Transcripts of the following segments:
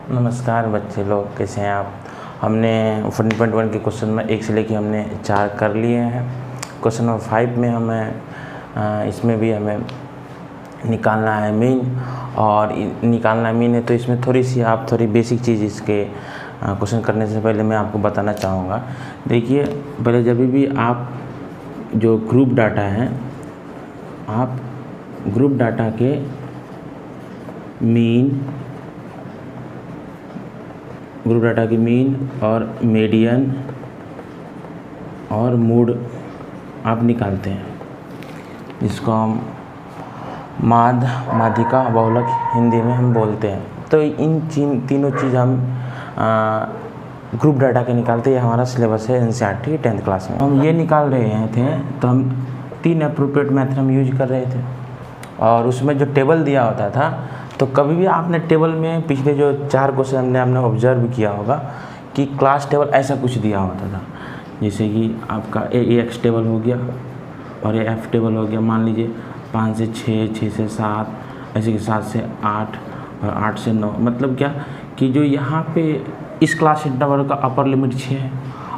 नमस्कार बच्चे लोग, कैसे हैं आप। हमने 14.1 के क्वेश्चन में 1 से लेके हमने 4 कर लिए हैं। क्वेश्चन नंबर 5 में हमें इसमें भी हमें निकालना है मीन, और निकालना मीन है तो इसमें थोड़ी बेसिक चीज़ इसके क्वेश्चन करने से पहले मैं आपको बताना चाहूँगा। देखिए, पहले जब भी आप जो ग्रुप डाटा है, आप ग्रुप डाटा के मीन, ग्रुप डाटा की मीन और मीडियन और मोड आप निकालते हैं, जिसको हम माध्यिका बहुलक हिंदी में हम बोलते हैं। तो इन तीनों चीज़ हम ग्रुप डाटा के निकालते हैं। ये हमारा सिलेबस है एनसीईआरटी 10th क्लास में। हम ये निकाल रहे थे तो हम 3 अप्रोप्रिएट मेथड हम यूज कर रहे थे, और उसमें जो टेबल दिया होता था, तो कभी भी आपने टेबल में पिछले जो 4 क्वेश्चन हमने ऑब्जर्व किया होगा कि क्लास टेबल ऐसा कुछ दिया होता था, जैसे कि आपका AX टेबल हो गया और AF टेबल हो गया। मान लीजिए 5 से 6, 6 से 7, ऐसे कि 7 से 8 और 8 से 9। मतलब क्या कि जो यहाँ पे इस क्लास इंटरवल का अपर लिमिट 6 है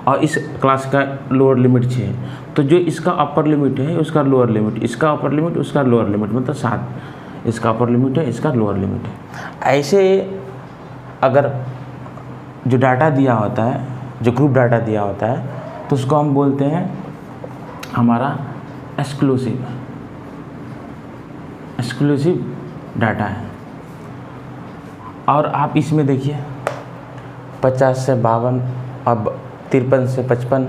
और इस क्लास का लोअर लिमिट 6 है, तो जो इसका अपर लिमिट है उसका लोअर लिमिट, इसका अपर लिमिट उसका लोअर लिमिट, मतलब 7 इसका अपर लिमिट है, इसका लोअर लिमिट है। ऐसे अगर जो डाटा दिया होता है, जो ग्रुप डाटा दिया होता है, तो उसको हम बोलते हैं हमारा एक्सक्लूसिव डाटा है। और आप इसमें देखिए 50 से 52, अब 53 से 55,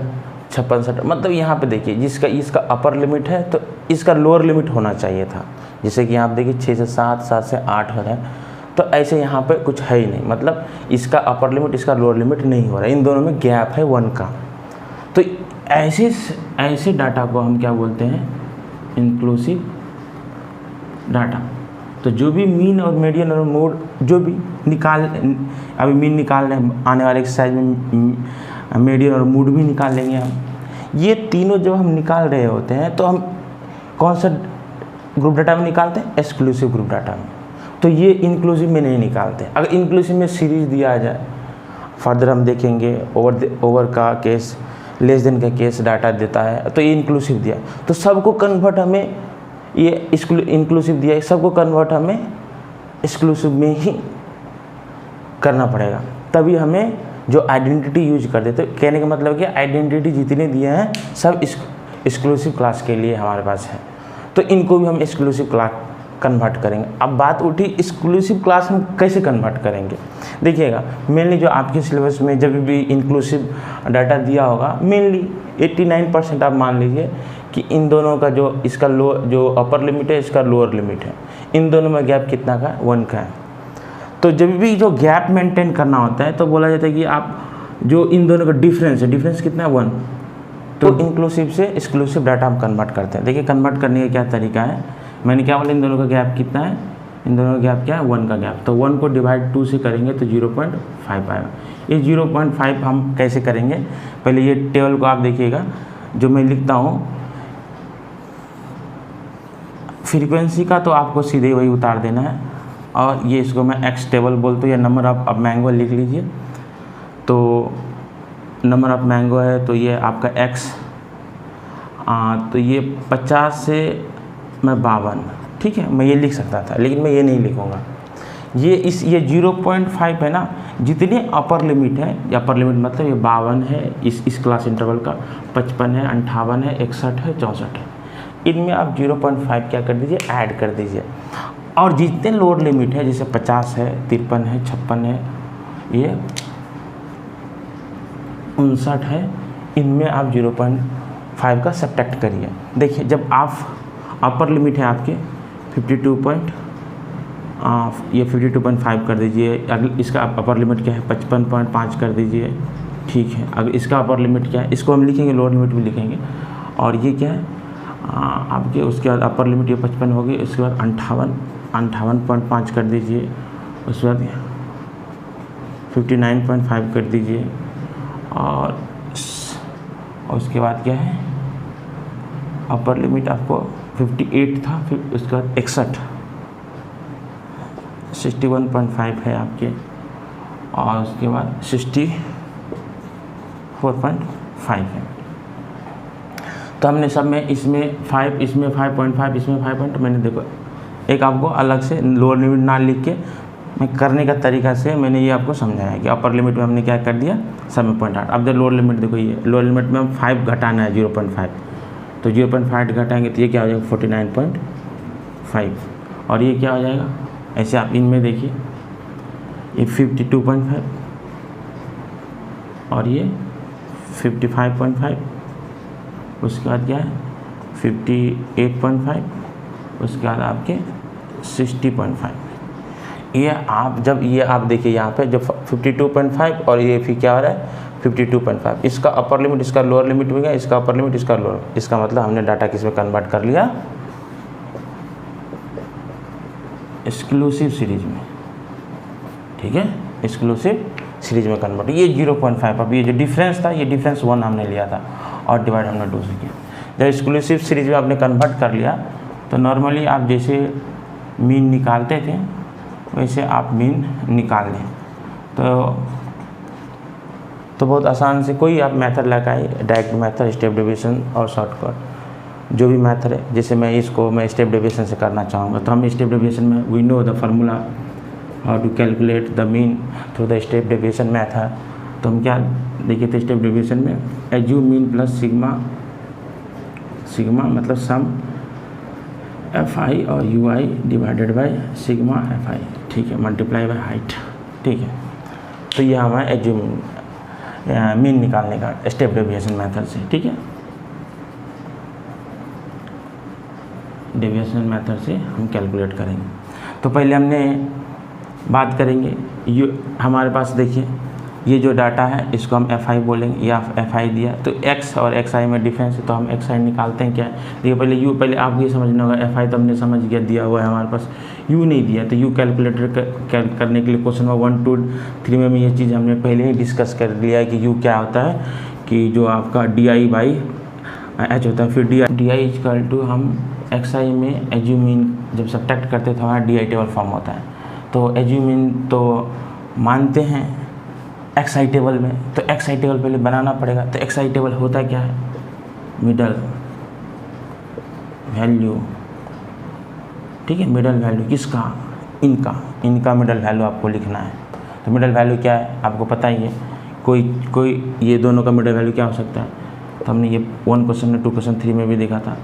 56, 60, मतलब यहाँ पे देखिए इसका अपर लिमिट है तो इसका लोअर लिमिट होना चाहिए था। जैसे कि यहाँ पे देखिए 6 से 7, 7 से 8 हो रहा है, तो ऐसे यहाँ पे कुछ है ही नहीं, मतलब इसका अपर लिमिट इसका लोअर लिमिट नहीं हो रहा है, इन दोनों में गैप है 1 का। तो ऐसे डाटा को हम क्या बोलते हैं, इंक्लूसिव डाटा। तो जो भी मीन और मीडियन और मोड जो भी अभी मीन निकाल रहे हैं, आने वाले एक्सरसाइज में मीडियन और मोड भी निकाल लेंगे हम। ये तीनों जब हम निकाल रहे होते हैं तो हम कौन सा ग्रुप डाटा में निकालते हैं, एक्सक्लूसिव ग्रुप डाटा में। तो ये इंक्लूसिव में नहीं निकालते। अगर इंक्लूसिव में सीरीज दिया जाए, फर्दर हम देखेंगे ओवर का केस, लेस देन का केस डाटा देता है, तो ये इंक्लूसिव दिया, तो सबको कन्वर्ट हमें ये इंक्लूसिव दिया है, सबको कन्वर्ट हमें एक्सक्लूसिव में ही करना पड़ेगा, तभी हमें जो आइडेंटिटी यूज कर देते। कहने का मतलब कि आइडेंटिटी जितने दिए हैं सब एक्सक्लूसिव क्लास के लिए हमारे पास है, तो इनको भी हम एक्सक्लूसिव क्लास कन्वर्ट करेंगे। अब बात उठी एक्सक्लूसिव क्लास हम कैसे कन्वर्ट करेंगे। देखिएगा, मेनली जो आपके सिलेबस में जब भी इंक्लूसिव डाटा दिया होगा, मेनली 89% आप मान लीजिए कि इन दोनों का जो इसका जो अपर लिमिट है, इसका लोअर लिमिट है, इन दोनों में गैप कितना का, 1 का है। तो जब भी जो गैप मेंटेन करना होता है तो बोला जाता है कि आप जो इन दोनों का डिफरेंस कितना है, 1। तो इंक्लूसिव से एक्सक्लूसिव डाटा हम कन्वर्ट करते हैं। देखिए कन्वर्ट करने का क्या तरीका है, मैंने क्या बोला, इन दोनों का गैप कितना है, इन दोनों का गैप क्या है, 1 का गैप। तो 1 को डिवाइड 2 से करेंगे तो 0.5 आएगा। ये 0.5 हम कैसे करेंगे, पहले ये टेबल को आप देखिएगा, जो मैं लिखता हूँ फ्रीक्वेंसी का, तो आपको सीधे वही उतार देना है, और ये इसको मैं एक्स टेबल बोलता हूँ, या नंबर ऑफ मैंगो लिख लीजिए। तो नंबर ऑफ मैंगो है तो ये आपका एक्स, तो ये 50 से मैं 52, ठीक है, मैं ये लिख सकता था, लेकिन मैं ये नहीं लिखूँगा। ये 0.5 है ना, जितने अपर लिमिट है, अपर लिमिट मतलब ये 52 है इस क्लास इंटरवल का, 55 है, 58 है, 61 है, 64 है, इनमें आप 0.5 क्या कर दीजिए, ऐड कर दीजिए। और जितने लोअर लिमिट है, जैसे 50 है, 53 है, 56 है, ये 59 है, इनमें आप 0.5 का सब्ट्रैक्ट करिए। देखिए, जब आप अपर लिमिट है आपके 52.5 कर दीजिए, अगर इसका अपर लिमिट क्या है, 55.5 कर दीजिए, ठीक है। अगर इसका अपर लिमिट क्या है, इसको हम लिखेंगे, लोअर लिमिट भी लिखेंगे। और ये क्या है आपके, उसके बाद अपर लिमिट ये 55 होगी, उसके बाद 58.5 कर दीजिए, उसके बाद 59.5 कर दीजिए, और उसके बाद क्या है, अपर लिमिट आपको 58 था, फिर उसके बाद 61, 61.5 है आपके, और उसके बाद 64.5 है। तो हमने सब में इसमें 5, इसमें 5.5, इसमें 5. मैंने देखो एक आपको अलग से लोअर लिमिट ना लिख के मैं करने का तरीका से मैंने ये आपको समझाया कि अपर लिमिट में हमने क्या कर दिया, सब में 0.8। अब जब लोअर लिमिट देखो, ये लोअर लिमिट में हम 5 घटाना है 0.5, तो 0.5 घटाएंगे तो ये क्या हो जाएगा 49.5, और ये क्या हो जाएगा, ऐसे आप इनमें देखिए ये 52.5 और ये 55.5, उसके बाद क्या है 58.5, उसके बाद आपके 60.5। ये आप जब ये आप देखिए यहाँ पे जब 52.5 और ये फिर क्या हो रहा है 52.5, इसका अपर लिमिट इसका लोअर लिमिट हो गया, इसका अपर लिमिट इसका लोअर, इसका मतलब हमने डाटा किस में कन्वर्ट कर लिया, एक्सक्लूसिव सीरीज में। ठीक है, एक्सक्लूसिव सीरीज में कन्वर्ट। ये 0.5, अब ये जो डिफरेंस था ये डिफरेंस 1 हमने लिया था और डिवाइड हमने 2 से किया। जब एक्सक्लूसिव सीरीज में आपने कन्वर्ट कर लिया तो नॉर्मली आप जैसे मीन निकालते थे वैसे आप मीन निकाल लें, तो बहुत आसान से कोई आप मेथड लगाए, डायरेक्ट मेथड, स्टेप डेविएशन और शॉर्टकट, जो भी मेथड है। जैसे मैं स्टेप डेविएशन से करना चाहूँगा तो हम स्टेप डेविएशन में we know the formula how to calculate the mean through the step deviation method. तो हम क्या देखिए थे स्टेप डेविएशन में, एज्यूम मीन प्लस सिग्मा मतलब सम FI और UI divided by sigma FI, ठीक है, मल्टीप्लाई बाय हाइट। ठीक है, तो ये हमारा एज्यूम मीन निकालने का स्टेप डेविएशन मेथड से। ठीक है, डेविएशन मेथड से हम कैलकुलेट करेंगे। तो पहले हमने बात करेंगे, हमारे पास देखिए ये जो डाटा है इसको हम FI बोलेंगे, या FI दिया तो X और XI में डिफरेंस है तो हम XI निकालते हैं क्या है। देखिए पहले आपको ये समझना होगा, FI तो हमने समझ गया दिया हुआ है हमारे पास, U नहीं दिया तो U कैलकुलेटर करने के लिए क्वेश्चन नंबर 1 to 3 में ये चीज़ हमने पहले ही डिस्कस कर लिया है कि U क्या होता है, कि जो आपका DI/H होता है, फिर DI इक्वल टू हम XI में एज्यूमिन जब सब्ट्रैक्ट करते तो हमारा DI टेबल फॉर्म होता है। तो एज्यूमिन तो मानते हैं XI टेबल में, तो XI टेबल पहले बनाना पड़ेगा। तो XI टेबल होता क्या है, मिडल वैल्यू। ठीक है, मिडल वैल्यू किसका, इनका मिडल वैल्यू आपको लिखना है। तो मिडल वैल्यू क्या है आपको पता ही है, कोई ये दोनों का मिडल वैल्यू क्या हो सकता है। तो हमने ये 1 क्वेश्चन में 2 क्वेश्चन 3 में भी देखा था,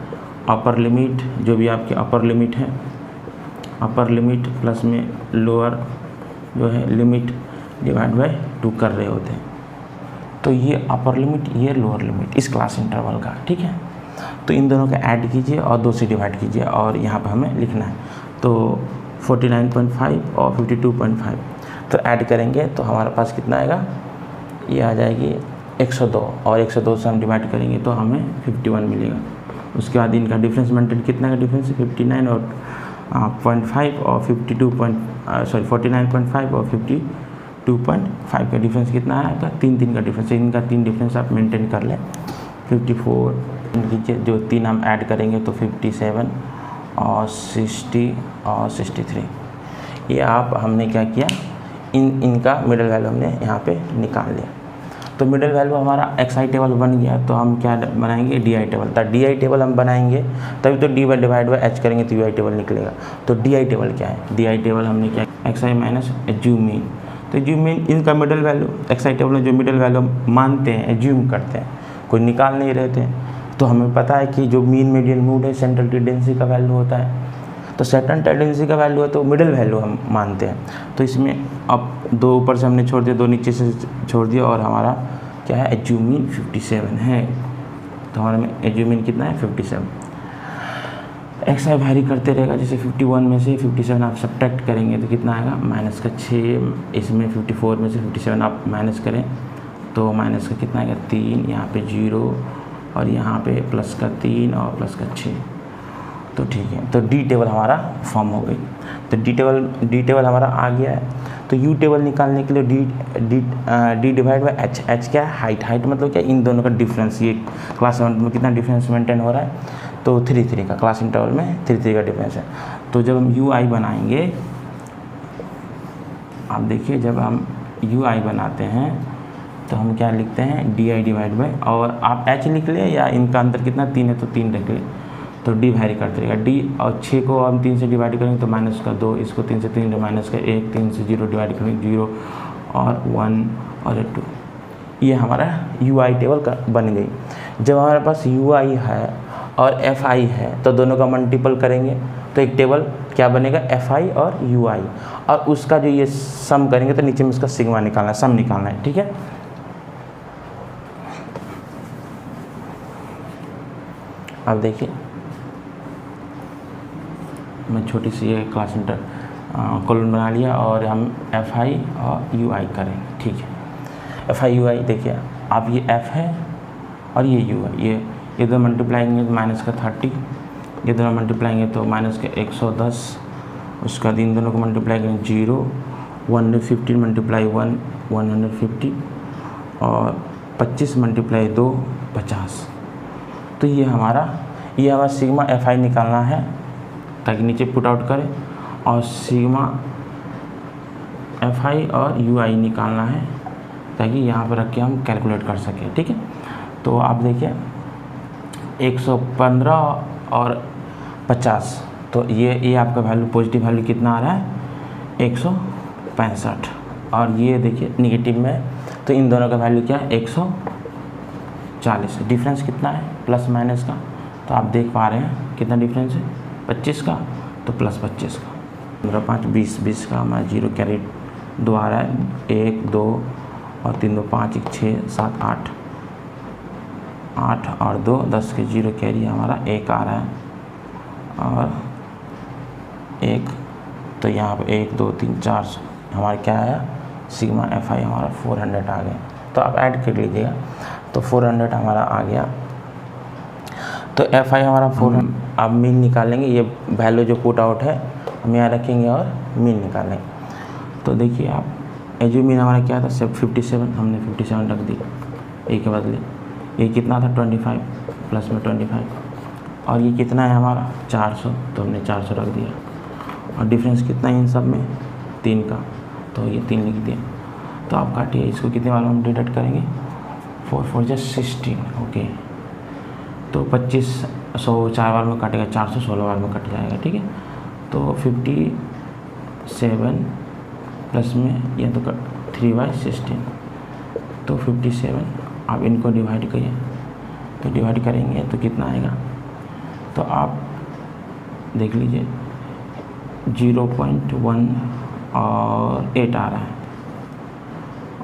अपर लिमिट जो भी आपकी अपर लिमिट है, अपर लिमिट प्लस में लोअर जो है लिमिट डिवाइड बाय 2 कर रहे होते हैं। तो ये अपर लिमिट, ये लोअर लिमिट इस क्लास इंटरवल का। ठीक है, तो इन दोनों का ऐड कीजिए और 2 से डिवाइड कीजिए और यहाँ पर हमें लिखना है। तो 49.5 और 52.5 तो ऐड करेंगे तो हमारे पास कितना आएगा, ये आ जाएगी 102 और 102 से हम डिवाइड करेंगे तो हमें 51 मिलेगा। उसके बाद इनका डिफरेंस मेंटेन, कितना का डिफरेंस है 59 और 0.5 और 49.5 और 52.5 का डिफरेंस कितना है आपका, 3 का डिफरेंस है। इनका 3 डिफरेंस आप मेंटेन कर लें। 54 नीचे जो 3 हम ऐड करेंगे तो 57 और 60 और 63। ये आप हमने क्या किया, इनका मिडल वैल्यू हमने यहाँ पे निकाल लिया। तो मिडल वैल्यू हमारा XI टेबल बन गया, तो हम क्या बनाएंगे DI टेबल। तो DI टेबल हम बनाएंगे तभी तो D डिवाइड बाय H करेंगे तो UI टेबल निकलेगा। तो DI टेबल क्या है, DI टेबल हमने क्या XI माइनस एज्यूम मीन। तो एज्यूम मीन इनका मिडल वैल्यू, XI टेबल में जो मिडल वैल्यू मानते हैं, एज्यूम करते हैं, कोई निकाल नहीं रहते हैं। तो हमें पता है कि जो मीन मीडियन मोड है सेंट्रल टेंडेंसी का वैल्यू होता है। तो सेंट्रल टेंडेंसी का वैल्यू है तो मिडल वैल्यू हम मानते हैं। तो इसमें अब 2 ऊपर से हमने छोड़ दिया, 2 नीचे से छोड़ दिया और हमारा क्या है एज्यूमिन 57 है। तो हमारे में एज्यूमिन कितना है 57। XI वैरी करते रहेगा, जैसे 51 में से 57 आप सब्ट्रैक्ट करेंगे तो कितना आएगा माइनस का 6, इसमें 54 में से 57 आप माइनस करें तो माइनस का कितना आएगा 3, यहाँ पे 0 और यहाँ पे प्लस का 3 और प्लस का 6। तो ठीक है, तो D टेबल हमारा फॉर्म हो गई। तो D टेबल हमारा आ गया है। तो U टेबल निकालने के लिए D डिवाइड बाय H क्या है हाइट मतलब क्या, इन दोनों का डिफरेंस। ये क्लास 7 में कितना डिफरेंस मेंटेन हो रहा है, तो 3 का, क्लास इंटरवल में 3 का डिफरेंस है। तो जब हम UI बनाएंगे, आप देखिए जब हम यू आई बनाते हैं तो हम क्या लिखते हैं डी आई डिवाइड बाई, और आप एच लिख ले या इनका अंतर कितना 3 है तो 3 रख ले, तो डी वैरी करते रहेगा डी, और 6 को हम 3 से डिवाइड करेंगे तो माइनस का 2, इसको 3 से 3 माइनस का 1, 3 से 0 डिवाइड करेंगे 0 और 1 और 2। ये हमारा यू आई टेबल का बन गई। जब हमारे पास यू आई है और एफ आई है तो दोनों का मल्टीपल करेंगे तो एक टेबल क्या बनेगा एफ आई और यू आई, और उसका जो ये सम करेंगे तो नीचे में उसका सिग्मा निकालना है, सम निकालना है, ठीक है। अब देखिए मैं छोटी सी ये क्लास सेंटर कॉलम बना लिया और हम एफ आई और यू आई करेंगे, ठीक है। एफ आई यू आई देखिए आप ये एफ है और ये यू है, ये दोनों मल्टीप्लाएंगे तो माइनस का 30, ये दोनों मल्टीप्लाएंगे तो माइनस का 110, उसका इन दोनों को मल्टीप्लाई करेंगे 0, 150 मल्टीप्लाई 1 150 और 25 मल्टीप्लाई 2 50। तो ये हमारा सिग्मा एफ आई निकालना है ताकि नीचे पुट आउट करें, और सिग्मा एफ आई और यू आई निकालना है ताकि यहाँ पर रख के हम कैलकुलेट कर सकें, ठीक है। तो आप देखिए 115 और 50, तो ये आपका वैल्यू पॉजिटिव वैल्यू कितना आ रहा है 165, और ये देखिए निगेटिव में, तो इन दोनों का वैल्यू क्या है 140। डिफरेंस कितना है प्लस माइनस का, तो आप देख पा रहे हैं कितना डिफरेंस है 25 का, तो प्लस 25 का 15 5 20 20 का हमारा 0 कैरी 2 आ रहा है, 1 2 और 3 2 5 1 6 7 8 8 और 2 10 के 0 कैरी हमारा 1 आ रहा है, और 1 तो यहाँ पर 1 2 3 4 हमारा क्या आया सिग्मा एफ आई हमारा 400 आ गया। तो आप ऐड कर लीजिएगा, तो 400 हमारा आ गया। तो एफ आई हमारा 400, अब मीन निकालेंगे, ये वैल्यू जो पुट आउट है हम यहाँ रखेंगे और मीन निकालेंगे। तो देखिए आप एजू मीन हमारा क्या था 57, हमने 57 रख दी ए के बदले, ये कितना था 25 प्लस में 25, और ये कितना है हमारा 400, तो हमने 400 रख दिया, और डिफरेंस कितना है इन सब में 3 का, तो ये 3 लिख दिया। तो आप काटिए इसको, कितने बार हम डिडक्ट करेंगे 4 4 16, ओके। तो 25 4 बार में कटेगा, 400 16 बार में कट जाएगा, ठीक है। तो 57 प्लस में ये तो 3/16, तो 57। आप इनको डिवाइड करिए, तो डिवाइड करेंगे तो कितना आएगा, तो आप देख लीजिए 0.1 और 8 आ रहा है,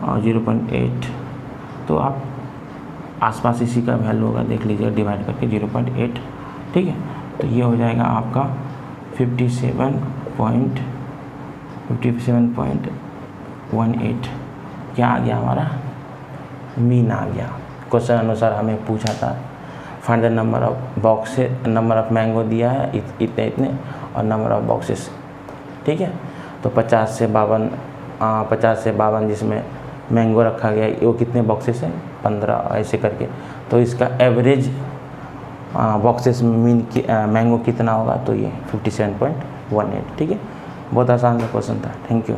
और 0.8, तो आप आसपास इसी का वैल्यू होगा, देख लीजिए डिवाइड करके 0.8, ठीक है। तो ये हो जाएगा आपका 57.18 क्या आ गया हमारा मीन आ गया। क्वेश्चन अनुसार हमें पूछा था find the number of boxes, number of mango दिया है इतने इतने और नंबर ऑफ बॉक्सेस, ठीक है। तो 50 से 52 जिसमें मैंगो रखा गया वो कितने बॉक्सेस हैं 15 ऐसे करके, तो इसका एवरेज बॉक्सेस में मीन मैंगो कितना होगा, तो ये 57.18, ठीक है। बहुत आसान सा क्वेश्चन था। Thank you.